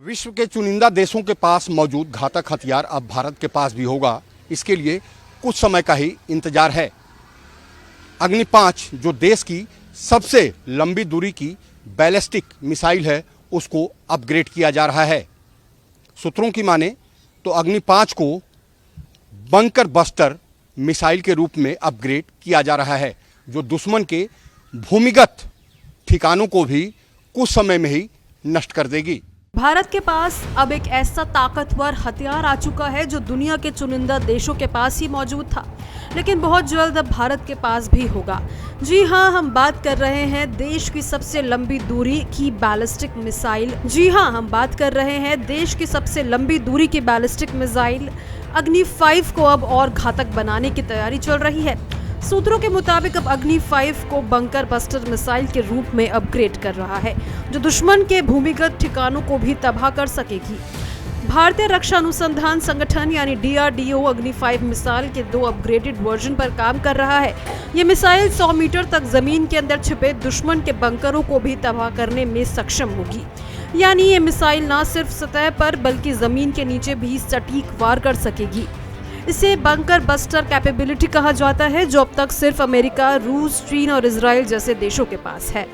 विश्व के चुनिंदा देशों के पास मौजूद घातक हथियार अब भारत के पास भी होगा, इसके लिए कुछ समय का ही इंतजार है। अग्नि 5 जो देश की सबसे लंबी दूरी की बैलिस्टिक मिसाइल है, उसको अपग्रेड किया जा रहा है। सूत्रों की माने तो अग्नि 5 को बंकर बस्टर मिसाइल के रूप में अपग्रेड किया जा रहा है, जो दुश्मन के भूमिगत ठिकानों को भी कुछ समय में ही नष्ट कर देगी। भारत के पास अब एक ऐसा ताकतवर हथियार आ चुका है जो दुनिया के चुनिंदा देशों के पास ही मौजूद था, लेकिन बहुत जल्द अब भारत के पास भी होगा। जी हां, हम बात कर रहे हैं देश की सबसे लंबी दूरी की बैलिस्टिक मिसाइल। जी हां, हम बात कर रहे हैं देश की सबसे लंबी दूरी की बैलिस्टिक मिसाइल अग्नि 5 को अब और घातक बनाने की तैयारी चल रही है। सूत्रों के मुताबिक अब अग्नि 5 को बंकर बस्टर मिसाइल के रूप में अपग्रेड कर रहा है, जो दुश्मन के भूमिगत ठिकानों को भी तबाह कर सकेगी। भारतीय रक्षा अनुसंधान संगठन यानी DRDO अग्नि 5 मिसाइल के 2 अपग्रेडेड वर्जन पर काम कर रहा है। ये मिसाइल 100 मीटर तक जमीन के अंदर छिपे दुश्मन के बंकरों को भी तबाह करने में सक्षम होगी। यानी ये मिसाइल न सिर्फ सतह पर बल्कि जमीन के नीचे भी सटीक वार कर सकेगी। इसे बंकर बस्टर कैपेबिलिटी कहा जाता है, जो अब तक सिर्फ अमेरिका, रूस, चीन और इजराइल जैसे देशों के पास है।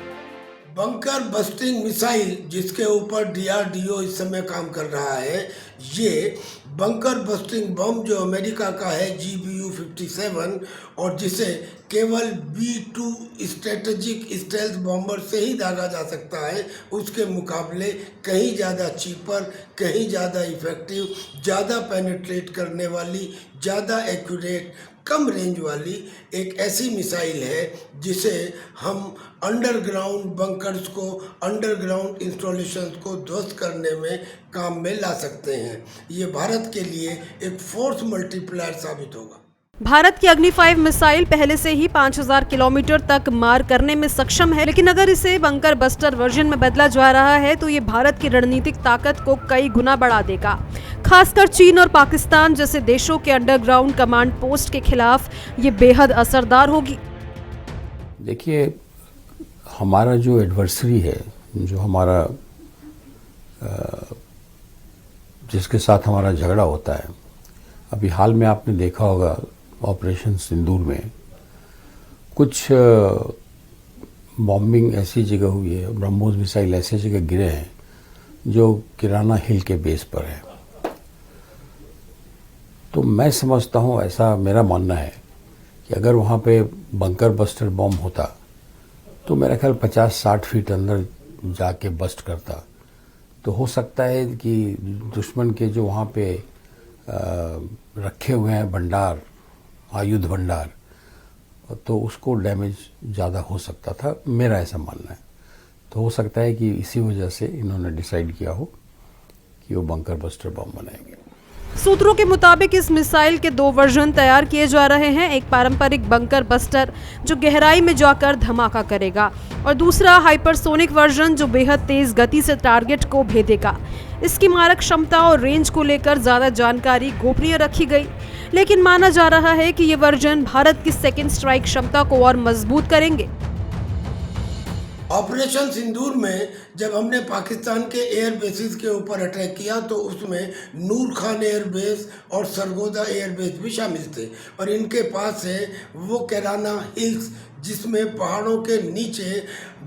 बंकर बस्टिंग मिसाइल जिसके ऊपर DRDO इस समय काम कर रहा है, ये बंकर बस्टिंग बम जो अमेरिका का है GBU-57 और जिसे केवल B-2 स्ट्रेटेजिक स्टेल्थ बॉम्बर से ही दागा जा सकता है, उसके मुकाबले कहीं ज़्यादा चीपर, कहीं ज़्यादा इफेक्टिव, ज़्यादा पेनिट्रेट करने वाली, ज़्यादा एक्यूरेट, कम रेंज वाली एक ऐसी मिसाइल है जिसे हम अंडरग्राउंड बंकर्स को, अंडरग्राउंड इंस्टॉलेशंस को ध्वस्त करने में काम में ला सकते हैं। ये भारत के लिए एक फोर्स मल्टीप्लायर साबित होगा। भारत की अग्नि 5 मिसाइल पहले से ही 5000 किलोमीटर तक मार करने में सक्षम है, लेकिन अगर इसे बंकर बस्टर वर्जन में बदला जा रहा है तो ये भारत की रणनीतिक ताकत को कई गुना बढ़ा देगा। खासकर चीन और पाकिस्तान जैसे देशों के अंडरग्राउंड कमांड पोस्ट के खिलाफ ये बेहद असरदार होगी। देखिए, हमारा जो एडवर्सरी है, जो हमारा जिसके साथ हमारा झगड़ा होता है, अभी हाल में आपने देखा होगा ऑपरेशन सिंदूर में कुछ बॉम्बिंग ऐसी जगह हुई है, ब्रह्मोस मिसाइल ऐसी जगह गिरे हैं जो किराना हिल के बेस पर है। तो मैं समझता हूँ, ऐसा मेरा मानना है कि अगर वहाँ पे बंकर बस्टर बॉम्ब होता तो मेरा ख्याल 50-60 फीट अंदर जाके बस्ट करता, तो हो सकता है कि दुश्मन के जो वहाँ पे रखे हुए हैं भंडार, आयुध भंडार, तो उसको डैमेज ज़्यादा हो सकता था, मेरा ऐसा मानना है। तो हो सकता है कि इसी वजह से इन्होंने डिसाइड किया हो कि वो बंकर बस्टर बम बनाएंगे। सूत्रों के मुताबिक इस मिसाइल के 2 वर्जन तैयार किए जा रहे हैं। एक पारंपरिक बंकर बस्टर जो गहराई में जाकर धमाका करेगा, और दूसरा हाइपरसोनिक वर्जन जो बेहद तेज गति से टारगेट को भेदेगा। इसकी मारक क्षमता और रेंज को लेकर ज्यादा जानकारी गोपनीय रखी गई, लेकिन माना जा रहा है कि ये वर्जन भारत की सेकेंड स्ट्राइक क्षमता को और मजबूत करेंगे। ऑपरेशन सिंदूर में जब हमने पाकिस्तान के एयर बेसिस के ऊपर अटैक किया तो उसमें नूर खान एयरबेस और सरगोदा एयरबेस भी शामिल थे, और इनके पास है वो कैराना हिल्स जिसमें पहाड़ों के नीचे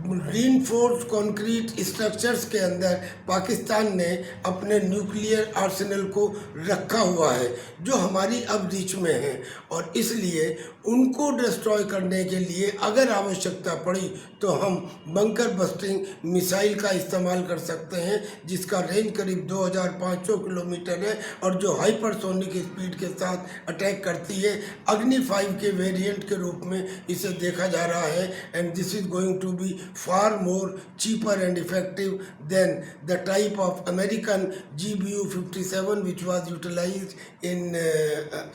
रीइंफोर्स्ड कंक्रीट स्ट्रक्चर्स के अंदर पाकिस्तान ने अपने न्यूक्लियर आर्सेनल को रखा हुआ है, जो हमारी अब रीच में है, और इसलिए उनको डिस्ट्रॉय करने के लिए अगर आवश्यकता पड़ी तो हम बंकर बस्टिंग मिसाइल का इस्तेमाल कर सकते हैं, जिसका रेंज करीब 2500 किलोमीटर है और जो हाइपरसोनिक स्पीड के साथ अटैक करती है। अग्नि 5 के वेरिएंट के रूप में इसे देखा जा रहा है, and this is going to be far more cheaper and effective than the type of American GBU-57 which was utilized in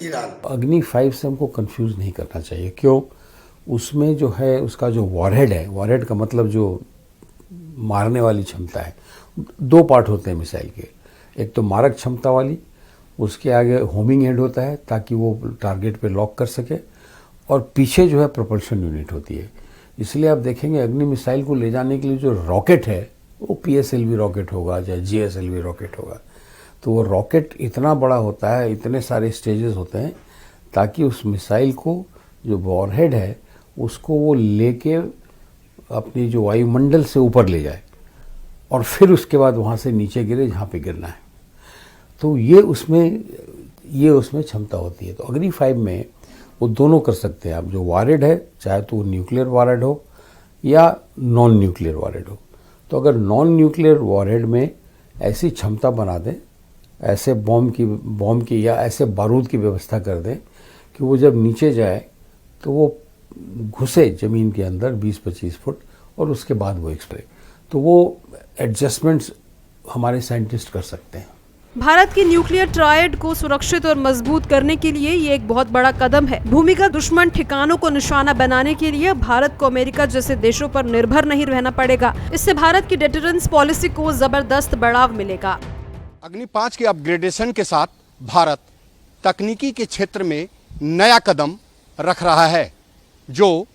Iran. अग्नि 5 से हमको कंफ्यूज नहीं करना चाहिए। क्यों? उसमें जो है उसका जो वॉरहेड है, वॉरहेड का मतलब जो मारने वाली क्षमता है, 2 पार्ट होते हैं मिसाइल के। एक तो मारक क्षमता वाली, उसके आगे होमिंग हेड होता है ताकि वो टारगेट पे लॉक कर सके, और पीछे जो है प्रोपल्शन यूनिट होती है। इसलिए आप देखेंगे अग्नि मिसाइल को ले जाने के लिए जो रॉकेट है वो PSLV रॉकेट होगा या GSLV रॉकेट होगा। तो वो रॉकेट इतना बड़ा होता है, इतने सारे स्टेजेस होते हैं, ताकि उस मिसाइल को जो वॉरहेड है उसको वो लेके अपनी जो वायुमंडल से ऊपर ले जाए और फिर उसके बाद वहाँ से नीचे गिरे जहाँ पे गिरना है। तो ये उसमें क्षमता होती है। तो अग्नि 5 में वो दोनों कर सकते हैं आप। जो वॉरहेड है, चाहे तो वो न्यूक्लियर वॉरहेड हो या नॉन न्यूक्लियर वॉरहेड हो। तो अगर नॉन न्यूक्लियर वॉरहेड में ऐसी क्षमता बना दें, ऐसे बॉम्ब की या ऐसे बारूद की व्यवस्था कर दें कि वो जब नीचे जाए तो वो घुसे ज़मीन के अंदर 20-25 फुट और उसके बाद वो एक्सप्लोड। तो वो एडजस्टमेंट्स हमारे साइंटिस्ट कर सकते हैं। भारत की न्यूक्लियर ट्रायड को सुरक्षित और मजबूत करने के लिए ये एक बहुत बड़ा कदम है। भूमिगत दुश्मन ठिकानों को निशाना बनाने के लिए भारत को अमेरिका जैसे देशों पर निर्भर नहीं रहना पड़ेगा। इससे भारत की डिटरेंस पॉलिसी को जबरदस्त बढ़ाव मिलेगा। अग्नि 5 के अपग्रेडेशन के साथ भारत तकनीकी के क्षेत्र में नया कदम रख रहा है, जो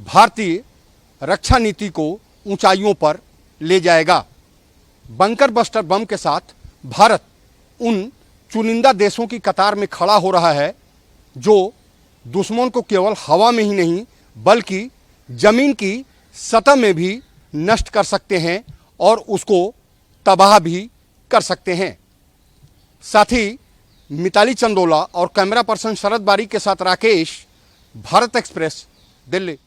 भारतीय रक्षा नीति को ऊंचाइयों पर ले जाएगा। बंकर बस्टर बम के साथ भारत उन चुनिंदा देशों की कतार में खड़ा हो रहा है जो दुश्मन को केवल हवा में ही नहीं बल्कि जमीन की सतह में भी नष्ट कर सकते हैं और उसको तबाह भी कर सकते हैं। साथ ही मिताली चंदोला और कैमरा पर्सन शरद बारी के साथ राकेश, भारत एक्सप्रेस, दिल्ली।